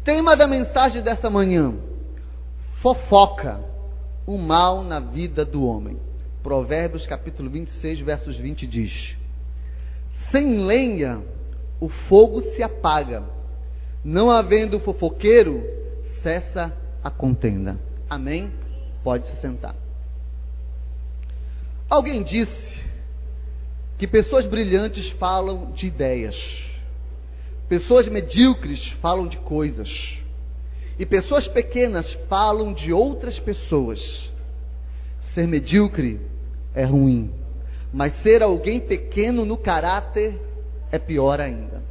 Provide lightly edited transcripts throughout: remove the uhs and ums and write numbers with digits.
Tema da mensagem dessa manhã: fofoca, o mal na vida do homem. Provérbios capítulo 26, versos 20 diz: sem lenha o fogo se apaga, não havendo fofoqueiro, cessa a contenda. Amém? Pode se sentar. Alguém disse que pessoas brilhantes falam de ideias, pessoas medíocres falam de coisas, e pessoas pequenas falam de outras pessoas. Ser medíocre é ruim, mas ser alguém pequeno no caráter é pior ainda.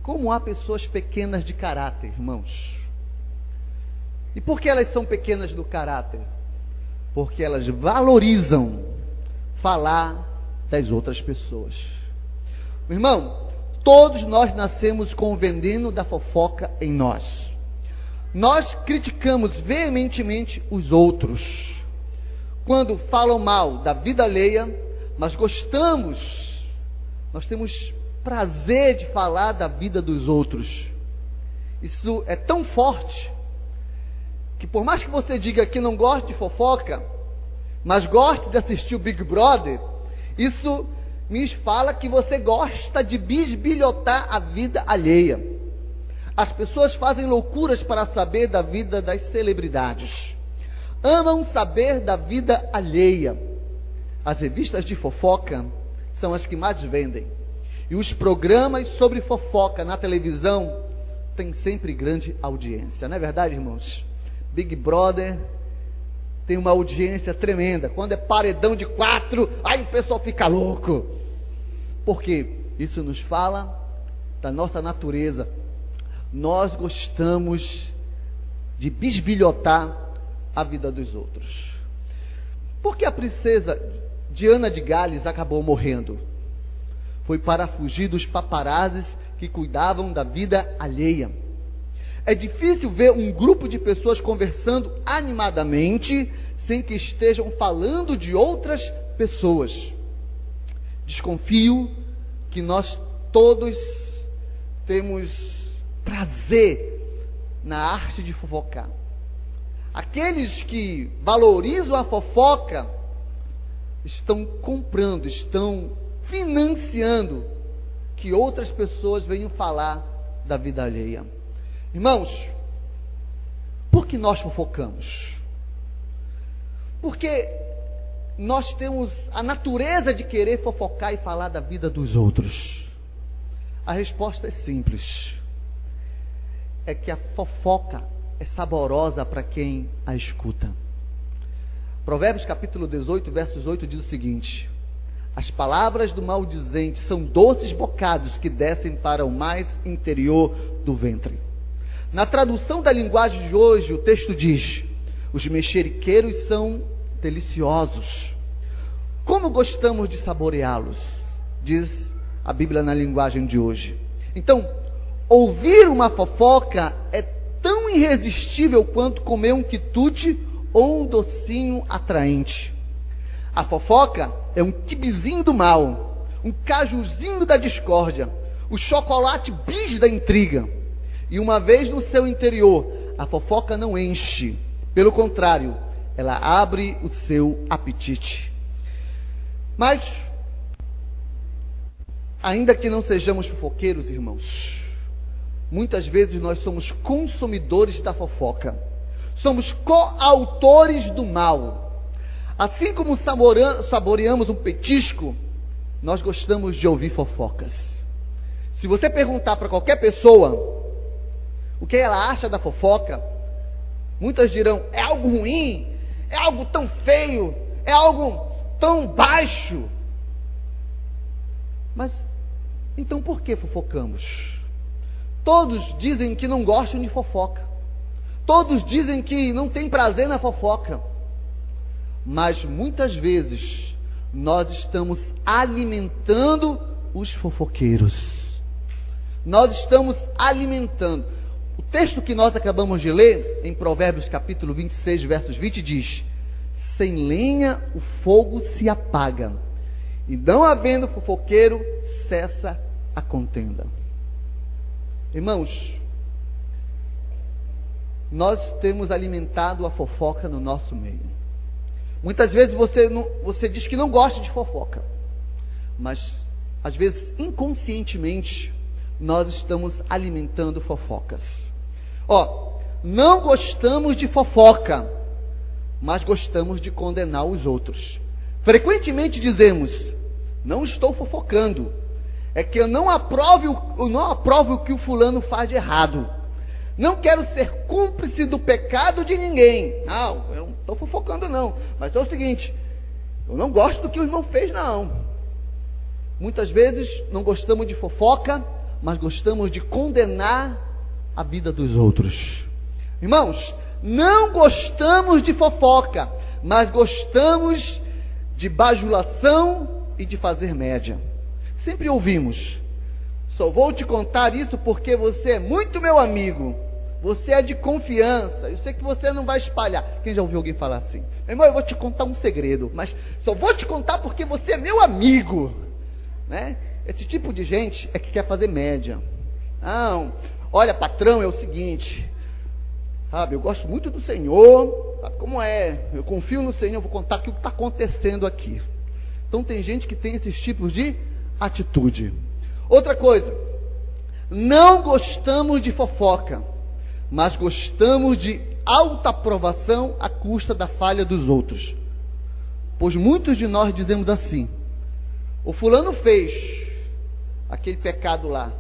Como há pessoas pequenas de caráter, irmãos? E por que elas são pequenas no caráter? Porque elas valorizam falar das outras pessoas. Meu irmão, todos nós nascemos com o veneno da fofoca em nós. Nós criticamos veementemente os outros quando falam mal da vida alheia, mas nós temos prazer de falar da vida dos outros. Isso é tão forte que, por mais que você diga que não gosta de fofoca, mas gosta de assistir o Big Brother, isso me fala que você gosta de bisbilhotar a vida alheia. As pessoas fazem loucuras para saber da vida das celebridades. Amam saber da vida alheia. As revistas de fofoca são as que mais vendem. E os programas sobre fofoca na televisão têm sempre grande audiência. Não é verdade, irmãos? Big Brother tem uma audiência tremenda. Quando é paredão de 4, aí o pessoal fica louco. Por quê? Isso nos fala da nossa natureza. Nós gostamos de bisbilhotar a vida dos outros. Por que a princesa Diana de Gales acabou morrendo? Foi para fugir dos paparazzis que cuidavam da vida alheia. É difícil ver um grupo de pessoas conversando animadamente sem que estejam falando de outras pessoas. Desconfio que nós todos temos prazer na arte de fofocar. Aqueles que valorizam a fofoca estão comprando, estão financiando que outras pessoas venham falar da vida alheia. Irmãos, por que nós fofocamos? Porque nós temos a natureza de querer fofocar e falar da vida dos outros. A resposta é simples. É que a fofoca é saborosa para quem a escuta. Provérbios capítulo 18, versos 8 diz o seguinte: as palavras do maldizente são doces bocados que descem para o mais interior do ventre. Na tradução da linguagem de hoje, o texto diz: os mexeriqueiros são deliciosos. Como gostamos de saboreá-los, diz a Bíblia na linguagem de hoje. Então, ouvir uma fofoca é tão irresistível quanto comer um quitute ou um docinho atraente. A fofoca é um quibezinho do mal, um cajuzinho da discórdia, o chocolate bis da intriga. E uma vez no seu interior, a fofoca não enche. Pelo contrário, ela abre o seu apetite. Mas, ainda que não sejamos fofoqueiros, irmãos, muitas vezes nós somos consumidores da fofoca. Somos coautores do mal. Assim como saboreamos um petisco, nós gostamos de ouvir fofocas. Se você perguntar para qualquer pessoa o que ela acha da fofoca, muitas dirão: é algo ruim, é algo tão feio, é algo tão baixo. Mas, então por que fofocamos? Todos dizem que não gostam de fofoca. Todos dizem que não têm prazer na fofoca. Mas muitas vezes nós estamos alimentando os fofoqueiros. Nós estamos alimentando. O texto que nós acabamos de ler, em Provérbios capítulo 26, versos 20, diz: sem lenha o fogo se apaga, e não havendo fofoqueiro, cessa a contenda. Irmãos, nós temos alimentado a fofoca no nosso meio. Muitas vezes você diz que não gosta de fofoca, mas às vezes inconscientemente nós estamos alimentando fofocas. Não gostamos de fofoca, mas gostamos de condenar os outros. Frequentemente dizemos: não estou fofocando, é que eu não aprovo o que o fulano faz de errado. Não quero ser cúmplice do pecado de ninguém. Não, eu não estou fofocando não, mas é o seguinte, eu não gosto do que o irmão fez não. Muitas vezes não gostamos de fofoca, mas gostamos de condenar a vida dos outros. Irmãos, não gostamos de fofoca, mas gostamos de bajulação e de fazer média. Sempre ouvimos: só vou te contar isso porque você é muito meu amigo, você é de confiança, eu sei que você não vai espalhar. Quem já ouviu alguém falar assim? Irmão, eu vou te contar um segredo, mas só vou te contar porque você é meu amigo, né? Esse tipo de gente é que quer fazer média. Não, olha patrão, é o seguinte, sabe, eu gosto muito do Senhor, sabe como é, eu confio no Senhor, vou contar aqui o que está acontecendo aqui. Então tem gente que tem esses tipos de atitude. Outra coisa, não gostamos de fofoca, mas gostamos de autoaprovação à custa da falha dos outros. Pois muitos de nós dizemos assim: o fulano fez aquele pecado lá,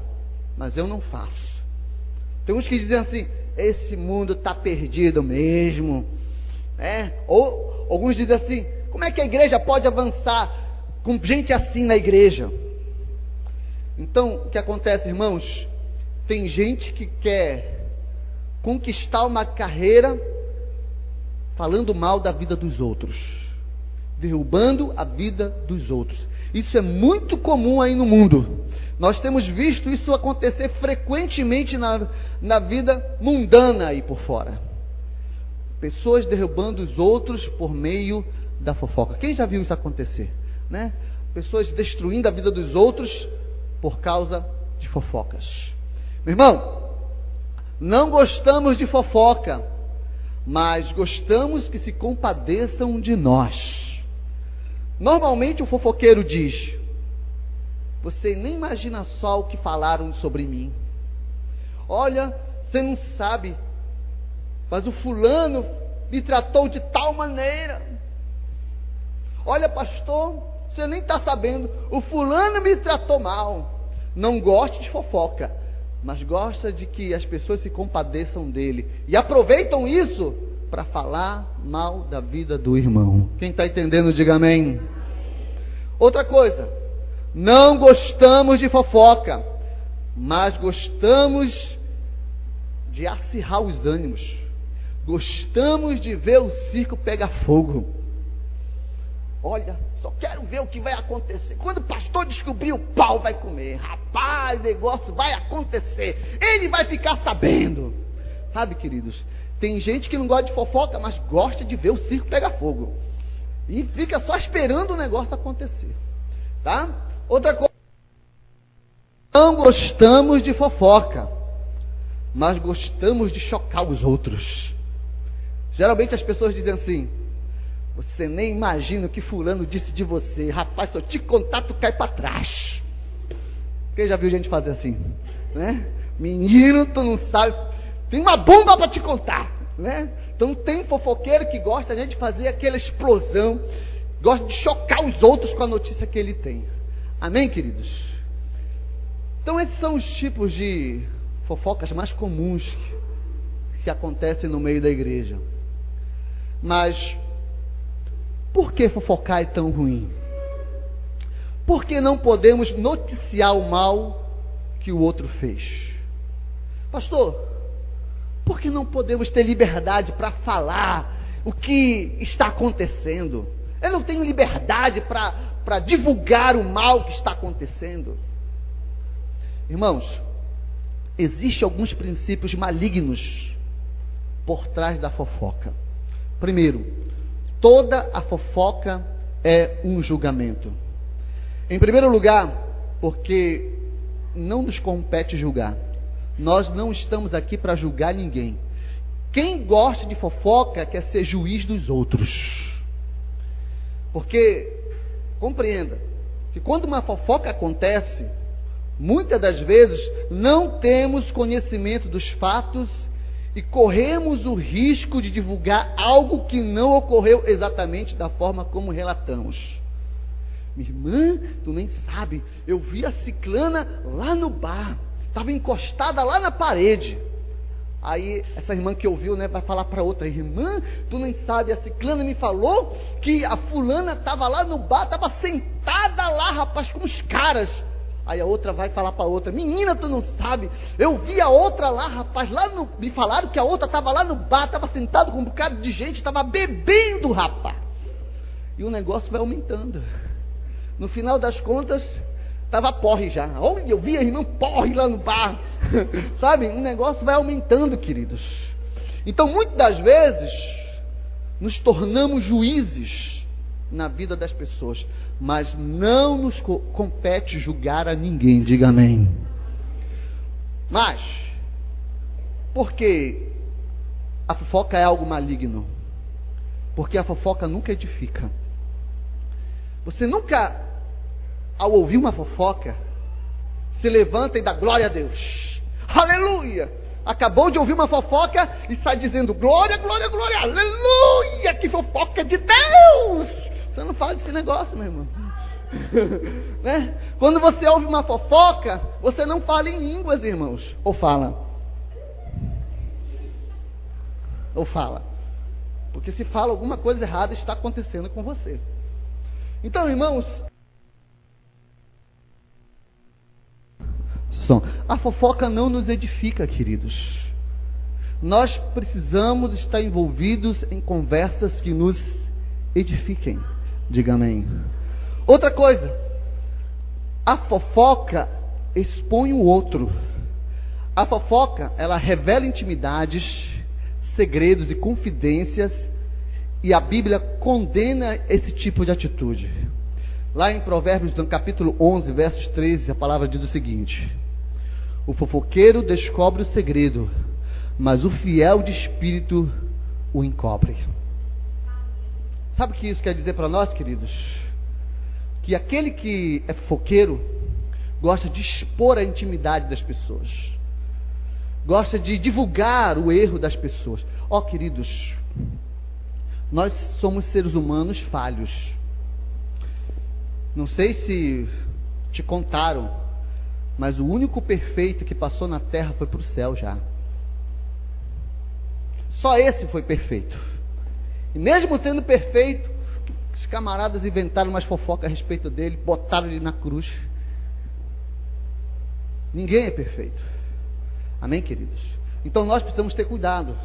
mas eu não faço. Tem uns que dizem assim: esse mundo está perdido mesmo. Ou alguns dizem assim: como é que a igreja pode avançar com gente assim na igreja? Então, o que acontece, irmãos? Tem gente que quer conquistar uma carreira falando mal da vida dos outros, derrubando a vida dos outros. Isso é muito comum aí no mundo. Nós temos visto isso acontecer frequentemente na vida mundana aí por fora. Pessoas derrubando os outros por meio da fofoca. Quem já viu isso acontecer, né? Pessoas destruindo a vida dos outros por causa de fofocas. Meu irmão, não gostamos de fofoca, mas gostamos que se compadeçam de nós. Normalmente o fofoqueiro diz: você nem imagina só o que falaram sobre mim. Olha, você não sabe, mas o fulano me tratou de tal maneira. Olha, pastor, você nem está sabendo, o fulano me tratou mal. Não gosta de fofoca, mas gosta de que as pessoas se compadeçam dele. E aproveitam isso para falar mal da vida do irmão. Quem está entendendo, diga amém. Outra coisa, não gostamos de fofoca, mas gostamos de acirrar os ânimos. Gostamos de ver o circo pegar fogo. Olha, só quero ver o que vai acontecer. Quando o pastor descobrir, o pau vai comer. Rapaz, o negócio vai acontecer. Ele vai ficar sabendo. Sabe, queridos, tem gente que não gosta de fofoca, mas gosta de ver o circo pegar fogo. E fica só esperando o negócio acontecer. Tá? Outra coisa. Não gostamos de fofoca, mas gostamos de chocar os outros. Geralmente as pessoas dizem assim: você nem imagina o que fulano disse de você. Rapaz, se eu te contar, tu cai para trás. Quem já viu gente fazer assim, né? Menino, tu não sabe, tem uma bomba para te contar, né? Então tem fofoqueiro que gosta de fazer aquela explosão, gosta de chocar os outros com a notícia que ele tem. Amém, queridos? Então esses são os tipos de fofocas mais comuns que acontecem no meio da igreja. Mas por que fofocar é tão ruim? Por que não podemos noticiar o mal que o outro fez? Pastor, por que não podemos ter liberdade para falar o que está acontecendo? Eu não tenho liberdade para divulgar o mal que está acontecendo. Irmãos, existem alguns princípios malignos por trás da fofoca. Primeiro, toda a fofoca é um julgamento. Em primeiro lugar, porque não nos compete julgar. Nós não estamos aqui para julgar ninguém. Quem gosta de fofoca quer ser juiz dos outros. Porque, compreenda, que quando uma fofoca acontece, muitas das vezes não temos conhecimento dos fatos e corremos o risco de divulgar algo que não ocorreu exatamente da forma como relatamos. Minha irmã, tu nem sabe, eu vi a ciclana lá no bar, estava encostada lá na parede. Aí essa irmã que ouviu, né, vai falar para outra: irmã, tu nem sabe, a ciclana me falou que a fulana estava lá no bar, estava sentada lá, rapaz, com os caras. Aí a outra vai falar para a outra: menina, tu não sabe, eu vi a outra lá, rapaz, me falaram que a outra estava lá no bar, estava sentada com um bocado de gente, estava bebendo, rapaz. E o negócio vai aumentando. No final das contas, estava porre já. Olha, eu vi a irmã porre lá no bar. Sabe, o negócio vai aumentando, queridos. Então, muitas das vezes, nos tornamos juízes na vida das pessoas, mas não nos compete julgar a ninguém. Diga amém. Mas, porque a fofoca é algo maligno? Porque a fofoca nunca edifica. Você nunca, ao ouvir uma fofoca, se levanta e dá glória a Deus. Aleluia! Acabou de ouvir uma fofoca e sai dizendo: glória, glória, glória, aleluia! Que fofoca de Deus! Você não fala desse negócio, meu irmão. Né? Quando você ouve uma fofoca, você não fala em línguas, irmãos. Ou fala? Ou fala? Porque se fala alguma coisa errada, está acontecendo com você. Então, irmãos, a fofoca não nos edifica, queridos. Nós precisamos estar envolvidos em conversas que nos edifiquem. Diga amém. Outra coisa, a fofoca expõe o outro. A fofoca, ela revela intimidades, segredos e confidências, e a Bíblia condena esse tipo de atitude. Lá em Provérbios, no capítulo 11, versos 13, a palavra diz o seguinte: o fofoqueiro descobre o segredo, mas o fiel de espírito o encobre. Sabe o que isso quer dizer para nós, queridos? Que aquele que é fofoqueiro gosta de expor a intimidade das pessoas, gosta de divulgar o erro das pessoas. Ó, queridos, nós somos seres humanos falhos. Não sei se te contaram, mas o único perfeito que passou na terra foi para o céu já. Só esse foi perfeito. E mesmo sendo perfeito, os camaradas inventaram umas fofocas a respeito dele, botaram ele na cruz. Ninguém é perfeito. Amém, queridos? Então nós precisamos ter cuidado.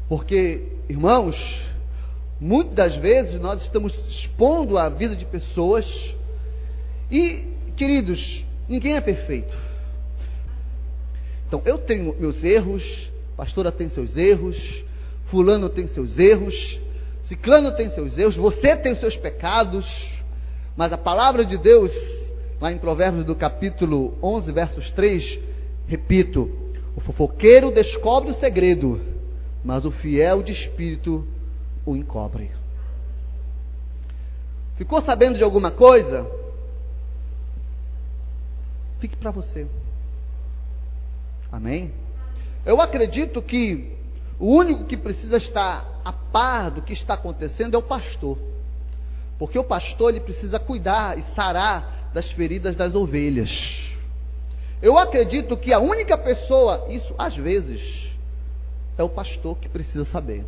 Porque, irmãos, muitas das vezes nós estamos expondo a vida de pessoas e, queridos, ninguém é perfeito. Então, eu tenho meus erros, a pastora tem seus erros, fulano tem seus erros, ciclano tem seus erros, você tem os seus pecados, mas a palavra de Deus, lá em Provérbios do capítulo 11, versos 3, repito: o fofoqueiro descobre o segredo, mas o fiel de espírito o encobre. Ficou sabendo de alguma coisa? Fique para você. Amém? Eu acredito que o único que precisa estar a par do que está acontecendo é o pastor. Porque o pastor, ele precisa cuidar e sarar das feridas das ovelhas. Eu acredito que a única pessoa, isso às vezes, é o pastor que precisa saber.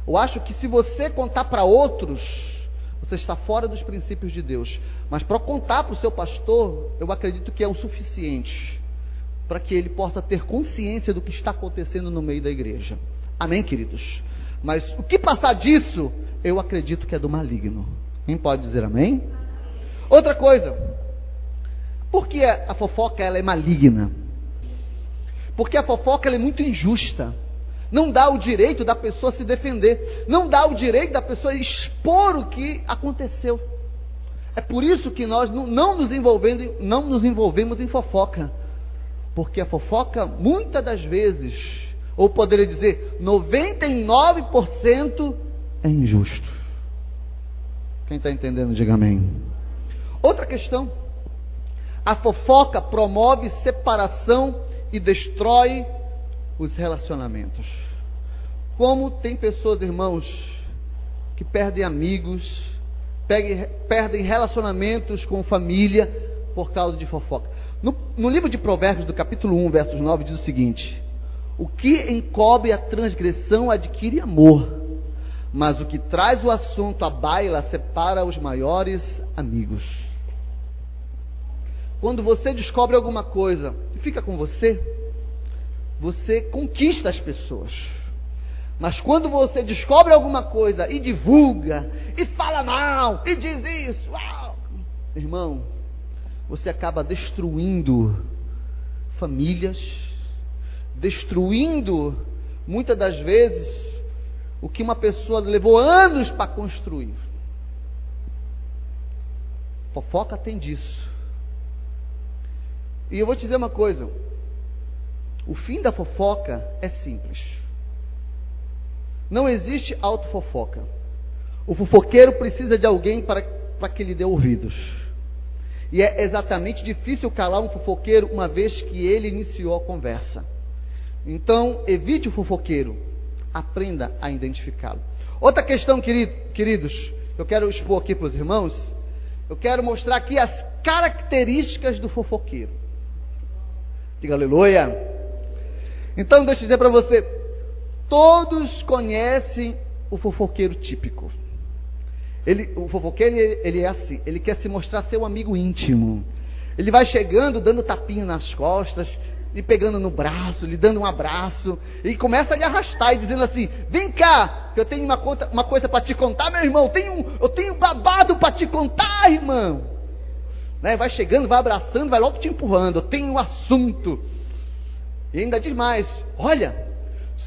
Eu acho que se você contar para outros, você está fora dos princípios de Deus. Mas para contar para o seu pastor, eu acredito que é o suficiente para que ele possa ter consciência do que está acontecendo no meio da igreja. Amém, queridos? Mas o que passar disso, eu acredito que é do maligno. Quem pode dizer amém? Outra coisa, por que a fofoca ela é maligna? Porque a fofoca ela é muito injusta. Não dá o direito da pessoa se defender. Não dá o direito da pessoa expor o que aconteceu. É por isso que nós não nos envolvemos em fofoca. Porque a fofoca, muitas das vezes, Ou poderia dizer, 99% é injusto. Quem está entendendo, diga amém. Outra questão. A fofoca promove separação e destrói os relacionamentos. Como tem pessoas, irmãos, que perdem amigos, perdem relacionamentos com família por causa de fofoca. No livro de Provérbios, do capítulo 1, versos 9, diz o seguinte: o que encobre a transgressão adquire amor, mas o que traz o assunto à baila separa os maiores amigos. Quando você descobre alguma coisa e fica com você, você conquista as pessoas. Mas quando você descobre alguma coisa e divulga, e fala mal, e diz isso, uau, irmão, você acaba destruindo famílias, destruindo, muitas das vezes, o que uma pessoa levou anos para construir. Fofoca tem disso. E eu vou te dizer uma coisa, o fim da fofoca é simples. Não existe autofofoca. O fofoqueiro precisa de alguém para que lhe dê ouvidos. E é exatamente difícil calar um fofoqueiro uma vez que ele iniciou a conversa. Então, evite o fofoqueiro. Aprenda a identificá-lo. Outra questão, queridos, eu quero expor aqui para os irmãos. Eu quero mostrar aqui as características do fofoqueiro. Diga aleluia. Então, deixa eu dizer para você. Todos conhecem o fofoqueiro típico. O fofoqueiro, ele é assim. Ele quer se mostrar ser um amigo íntimo. Ele vai chegando, dando tapinha nas costas, lhe pegando no braço, lhe dando um abraço, e começa a lhe arrastar e dizendo assim: vem cá, que eu tenho uma coisa para te contar, meu irmão. Eu tenho babado para te contar, irmão. Né? Vai chegando, vai abraçando, vai logo te empurrando. Eu tenho um assunto. E ainda diz mais: olha,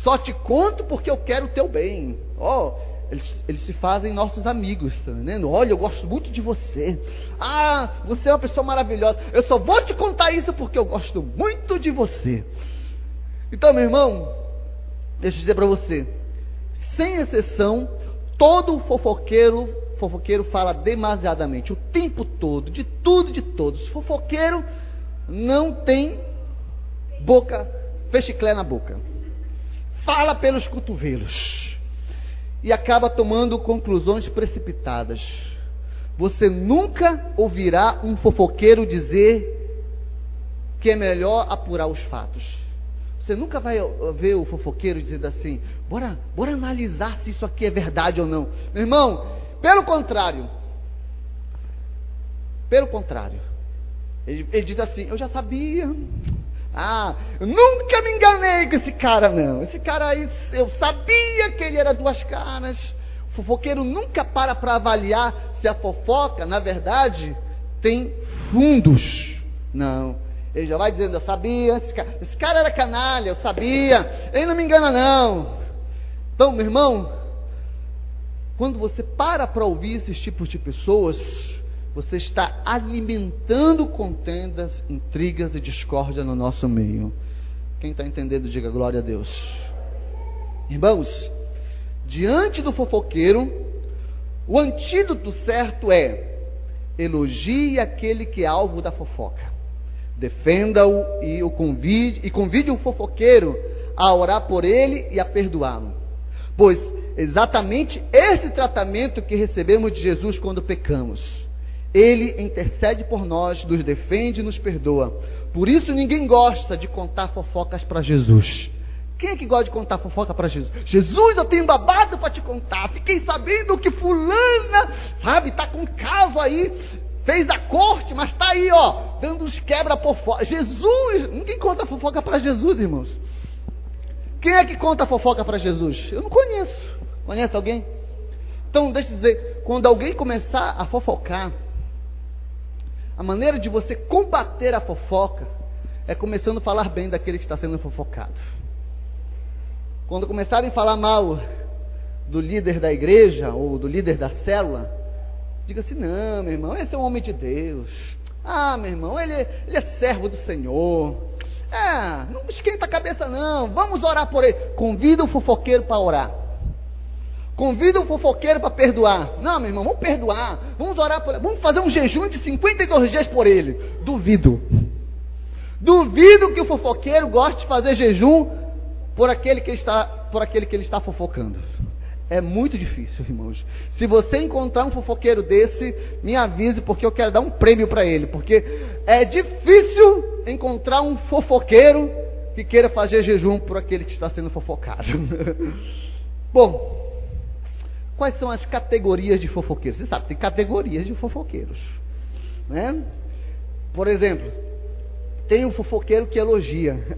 só te conto porque eu quero o teu bem. Eles se fazem nossos amigos, tá entendendo? Olha, eu gosto muito de você. Ah, você é uma pessoa maravilhosa. Eu só vou te contar isso porque eu gosto muito de você. Então, meu irmão, deixa eu dizer para você, sem exceção, todo fofoqueiro fala demasiadamente, o tempo todo, de tudo e de todos. Fofoqueiro não tem boca, fechiclé na boca. Fala pelos cotovelos. E acaba tomando conclusões precipitadas. Você nunca ouvirá um fofoqueiro dizer que é melhor apurar os fatos. Você nunca vai ver o fofoqueiro dizendo assim: bora analisar se isso aqui é verdade ou não. Meu irmão, pelo contrário. Ele diz assim: eu já sabia. Eu nunca me enganei com esse cara, não. Esse cara aí, eu sabia que ele era duas caras. O fofoqueiro nunca para avaliar se a fofoca, na verdade, tem fundos. Não. Ele já vai dizendo: eu sabia, esse cara era canalha, eu sabia, ele não me engana, não. Então, meu irmão, quando você para ouvir esses tipos de pessoas, você está alimentando contendas, intrigas e discórdia no nosso meio. Quem está entendendo, diga glória a Deus. Irmãos, diante do fofoqueiro, o antídoto certo é: elogie aquele que é alvo da fofoca. Defenda-o e convide o fofoqueiro a orar por ele e a perdoá-lo. Pois exatamente esse tratamento que recebemos de Jesus quando pecamos. Ele intercede por nós, nos defende e nos perdoa. Por isso ninguém gosta de contar fofocas para Jesus. Quem é que gosta de contar fofoca para Jesus? Jesus, eu tenho babado para te contar. Fiquei sabendo que fulana, está com caso aí, fez a corte, mas está aí, dando uns quebra por fora. Jesus, ninguém conta fofoca para Jesus, irmãos. Quem é que conta fofoca para Jesus? Eu não conheço. Conhece alguém? Então, deixa eu dizer, quando alguém começar a fofocar, a maneira de você combater a fofoca é começando a falar bem daquele que está sendo fofocado. Quando começarem a falar mal do líder da igreja ou do líder da célula, diga assim: não, meu irmão, esse é um homem de Deus. Meu irmão, ele é servo do Senhor. Não esquenta a cabeça não, vamos orar por ele. Convida o fofoqueiro para orar. Convida o fofoqueiro para perdoar. Não, meu irmão, vamos perdoar. Vamos orar por ele. Vamos fazer um jejum de 52 dias por ele. Duvido. Duvido que o fofoqueiro goste de fazer jejum por aquele que ele está fofocando. É muito difícil, irmãos. Se você encontrar um fofoqueiro desse, me avise, porque eu quero dar um prêmio para ele. Porque é difícil encontrar um fofoqueiro que queira fazer jejum por aquele que está sendo fofocado. Bom, quais são as categorias de fofoqueiros? Você sabe, tem categorias de fofoqueiros, né? Por exemplo, tem um fofoqueiro que elogia.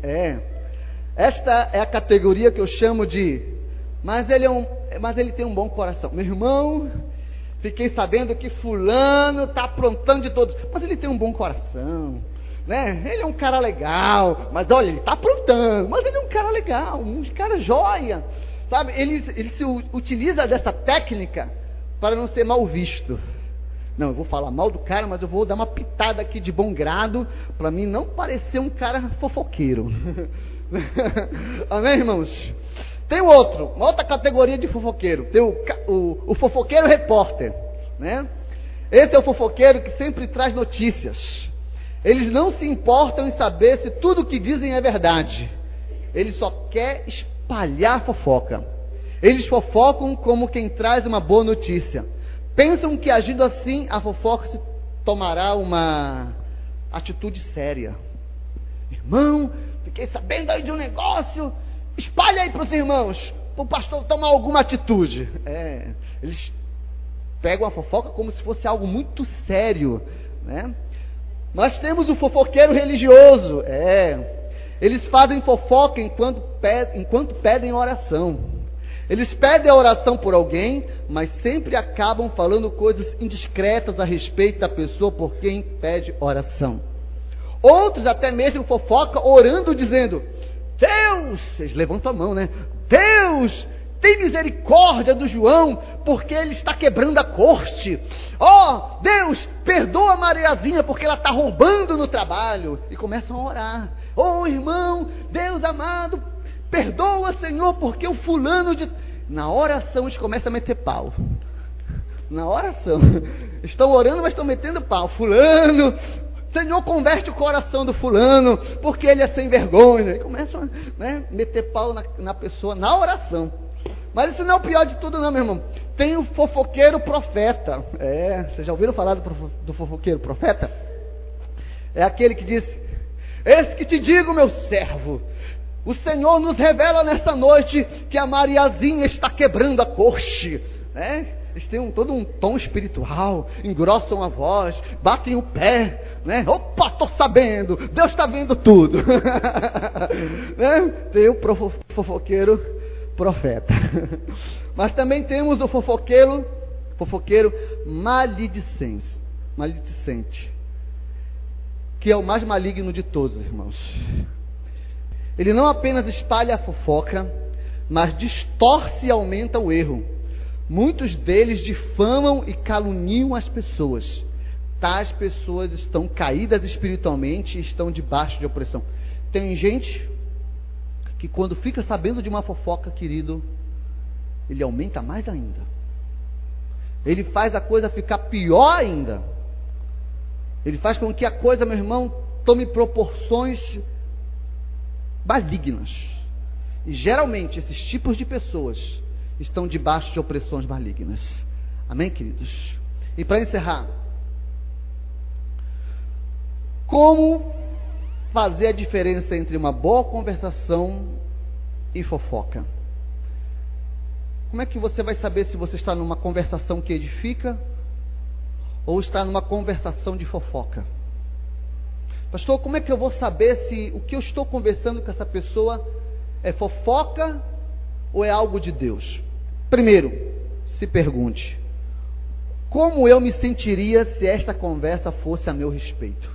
Esta é a categoria que eu chamo de mas ele tem um bom coração. Meu irmão, fiquei sabendo que fulano está aprontando de todos, mas ele tem um bom coração, né? Ele é um cara legal, mas olha, ele está aprontando, mas ele é um cara legal, um cara joia, sabe? Ele se utiliza dessa técnica para não ser mal visto. Não, eu vou falar mal do cara, mas eu vou dar uma pitada aqui de bom grado, para mim não parecer um cara fofoqueiro. Amém, irmãos? Tem uma outra categoria de fofoqueiro. Tem o fofoqueiro repórter, né? Esse é o fofoqueiro que sempre traz notícias. Eles não se importam em saber se tudo o que dizem é verdade. Ele só quer espalhar fofoca. Eles fofocam como quem traz uma boa notícia. Pensam que agindo assim, a fofoca se tomará uma atitude séria. Irmão, fiquei sabendo aí de um negócio, espalha aí para os irmãos, para o pastor tomar alguma atitude. Eles pegam a fofoca como se fosse algo muito sério, né? Nós temos o fofoqueiro religioso. Eles fazem fofoca enquanto pedem oração. Eles pedem a oração por alguém, mas sempre acabam falando coisas indiscretas a respeito da pessoa por quem pede oração. Outros até mesmo fofocam orando, dizendo: Deus, vocês levantam a mão, né? Deus, tem misericórdia do João, porque ele está quebrando a corte. Deus, perdoa a Mariazinha, porque ela está roubando no trabalho. E começam a orar. Irmão, Deus amado, perdoa, Senhor, porque o fulano de... Na oração eles começam a meter pau. Na oração. Estão orando, mas estão metendo pau. Fulano, Senhor, converte o coração do fulano, porque ele é sem vergonha. E começam a meter pau na pessoa, na oração. Mas isso não é o pior de tudo não, meu irmão. Tem o fofoqueiro profeta. Vocês já ouviram falar do fofoqueiro profeta? É aquele que diz: eis que te digo, meu servo, o Senhor nos revela nessa noite que a Mariazinha está quebrando a corte. Eles têm todo um tom espiritual, engrossam a voz, batem o pé, né? Opa, estou sabendo, Deus está vendo tudo. Tem o fofoqueiro profeta. Mas também temos o fofoqueiro maledicente, que é o mais maligno de todos, irmãos. Ele não apenas espalha a fofoca, mas distorce e aumenta o erro. Muitos deles difamam e caluniam as pessoas. Tais pessoas estão caídas espiritualmente e estão debaixo de opressão. Tem gente que quando fica sabendo de uma fofoca, querido, ele aumenta mais ainda. Ele faz a coisa ficar pior ainda. Ele faz com que a coisa, meu irmão, tome proporções malignas. E geralmente esses tipos de pessoas estão debaixo de opressões malignas. Amém, queridos? E para encerrar, como fazer a diferença entre uma boa conversação e fofoca? Como é que você vai saber se você está numa conversação que edifica ou está numa conversação de fofoca? Pastor, como é que eu vou saber se o que eu estou conversando com essa pessoa é fofoca ou é algo de Deus? Primeiro, se pergunte: como eu me sentiria se esta conversa fosse a meu respeito?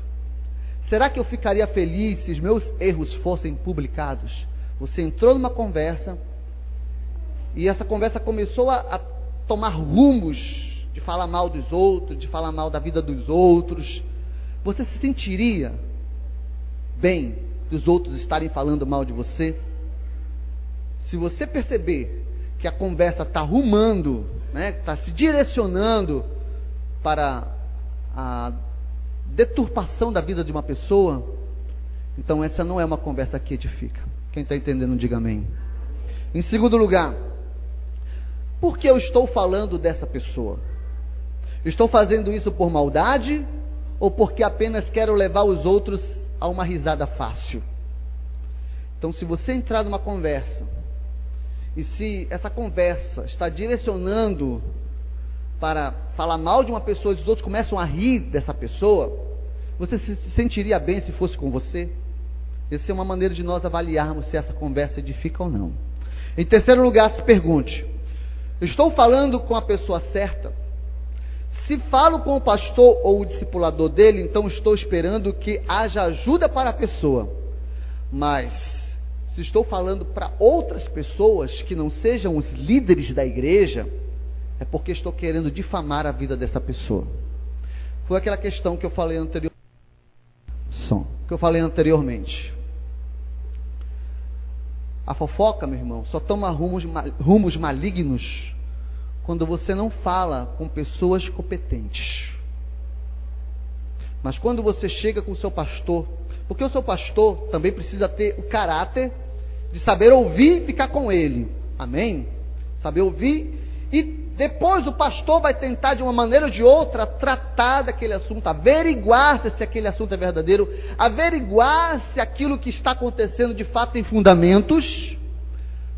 Será que eu ficaria feliz se os meus erros fossem publicados? Você entrou numa conversa e essa conversa começou a tomar rumos de falar mal dos outros, de falar mal da vida dos outros. Você se sentiria bem dos outros estarem falando mal de você, se você perceber que a conversa está rumando, está se direcionando para a deturpação da vida de uma pessoa, então essa não é uma conversa que edifica. Quem está entendendo, diga amém. Em segundo lugar, por que eu estou falando dessa pessoa? Estou fazendo isso por maldade ou porque apenas quero levar os outros a uma risada fácil? Então, se você entrar numa conversa e se essa conversa está direcionando para falar mal de uma pessoa e os outros começam a rir dessa pessoa, você se sentiria bem se fosse com você? Essa é uma maneira de nós avaliarmos se essa conversa edifica ou não. Em terceiro lugar, se pergunte: estou falando com a pessoa certa? Se falo com o pastor ou o discipulador dele, então estou esperando que haja ajuda para a pessoa. Mas se estou falando para outras pessoas que não sejam os líderes da igreja, é porque estou querendo difamar a vida dessa pessoa. Foi aquela questão que eu falei anteriormente. A fofoca, meu irmão, só toma rumos malignos quando você não fala com pessoas competentes. Mas quando você chega com o seu pastor, porque o seu pastor também precisa ter o caráter de saber ouvir e ficar com ele. Amém? Saber ouvir, e depois o pastor vai tentar de uma maneira ou de outra tratar daquele assunto, averiguar se aquele assunto é verdadeiro, averiguar se aquilo que está acontecendo de fato tem fundamentos,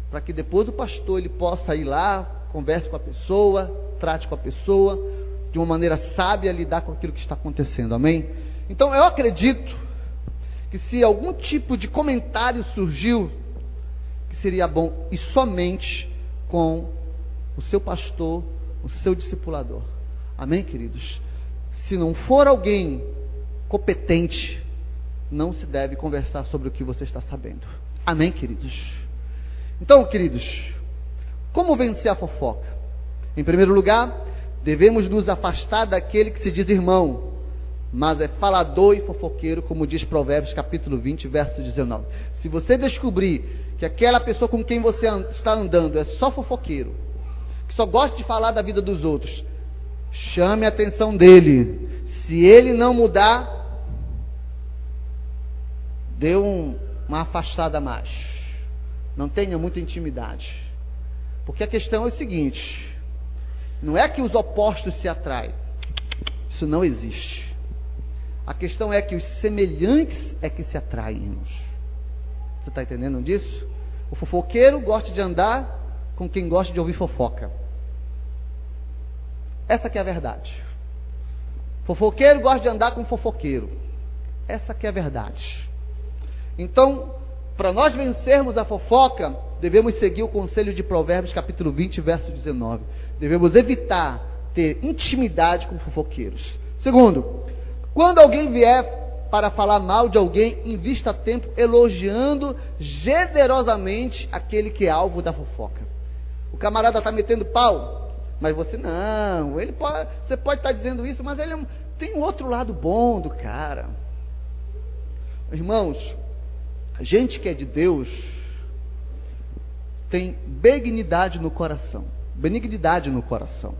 para que depois o pastor ele possa ir lá, converse com a pessoa, trate com a pessoa de uma maneira sábia, lidar com aquilo que está acontecendo. Amém? Então eu acredito que se algum tipo de comentário surgiu, que seria bom e somente com o seu pastor, o seu discipulador. Amém, queridos? Se não for alguém competente, não se deve conversar sobre o que você está sabendo. Amém, queridos? Então, queridos, como vencer a fofoca? Em primeiro lugar, devemos nos afastar daquele que se diz irmão, mas é falador e fofoqueiro, como diz Provérbios capítulo 20, verso 19. Se você descobrir que aquela pessoa com quem você está andando é só fofoqueiro, que só gosta de falar da vida dos outros, chame a atenção dele. Se ele não mudar, dê uma afastada a mais. Não tenha muita intimidade. Porque a questão é o seguinte: não é que os opostos se atraem. Isso não existe. A questão é que os semelhantes é que se atraem, irmãos. Você está entendendo disso? O fofoqueiro gosta de andar com quem gosta de ouvir fofoca. Essa que é a verdade. Fofoqueiro gosta de andar com fofoqueiro. Essa que é a verdade. Então, para nós vencermos a fofoca, devemos seguir o conselho de Provérbios capítulo 20, verso 19. Devemos evitar ter intimidade com fofoqueiros. Segundo, quando alguém vier para falar mal de alguém, invista tempo elogiando generosamente aquele que é alvo da fofoca. O camarada está metendo pau, mas você não. Você pode estar dizendo isso, mas ele tem um outro lado bom do cara. Irmãos, a gente que é de Deus tem benignidade no coração. Benignidade no coração.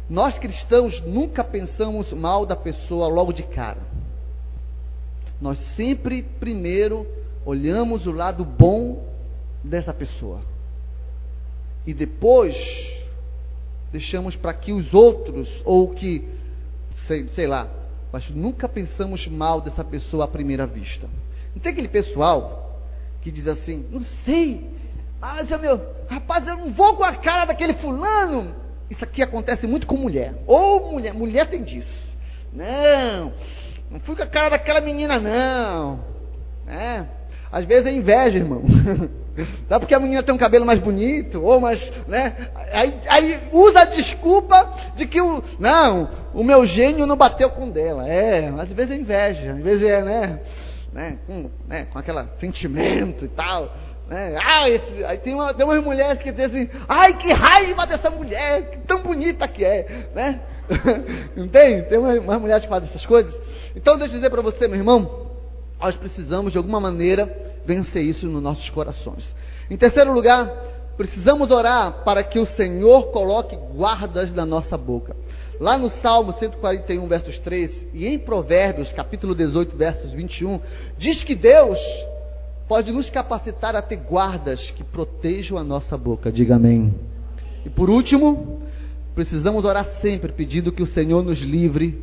Nós cristãos nunca pensamos mal da pessoa logo de cara. Nós sempre primeiro olhamos o lado bom dessa pessoa. E depois deixamos para que os outros, ou que, sei lá, mas nunca pensamos mal dessa pessoa à primeira vista. Não tem aquele pessoal que diz assim: não sei, mas rapaz, eu não vou com a cara daquele fulano. Isso aqui acontece muito com mulher. Ou mulher tem disso. Não fui com a cara daquela menina, não. Às vezes é inveja, irmão. Sabe porque a menina tem um cabelo mais bonito, ou mais, aí usa a desculpa de que o meu gênio não bateu com o dela. Às vezes é inveja, às vezes com aquele sentimento e tal. Aí tem umas mulheres que dizem assim: ai, que raiva dessa mulher, que tão bonita que é, Não tem? Tem umas mulheres que fazem essas coisas. Então deixa eu dizer para você, meu irmão, nós precisamos de alguma maneira vencer isso nos nossos corações. Em terceiro lugar, precisamos orar para que o Senhor coloque guardas na nossa boca. Lá no Salmo 141, versos 3, e em Provérbios, capítulo 18, versos 21, diz que Deus pode nos capacitar a ter guardas que protejam a nossa boca. Diga amém. E por último, precisamos orar sempre pedindo que o Senhor nos livre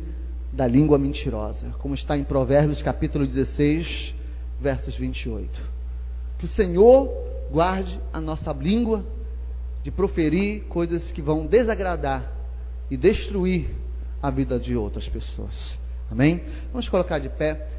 da língua mentirosa, como está em Provérbios capítulo 16, versos 28. Que o Senhor guarde a nossa língua de proferir coisas que vão desagradar e destruir a vida de outras pessoas. Amém? Vamos colocar de pé.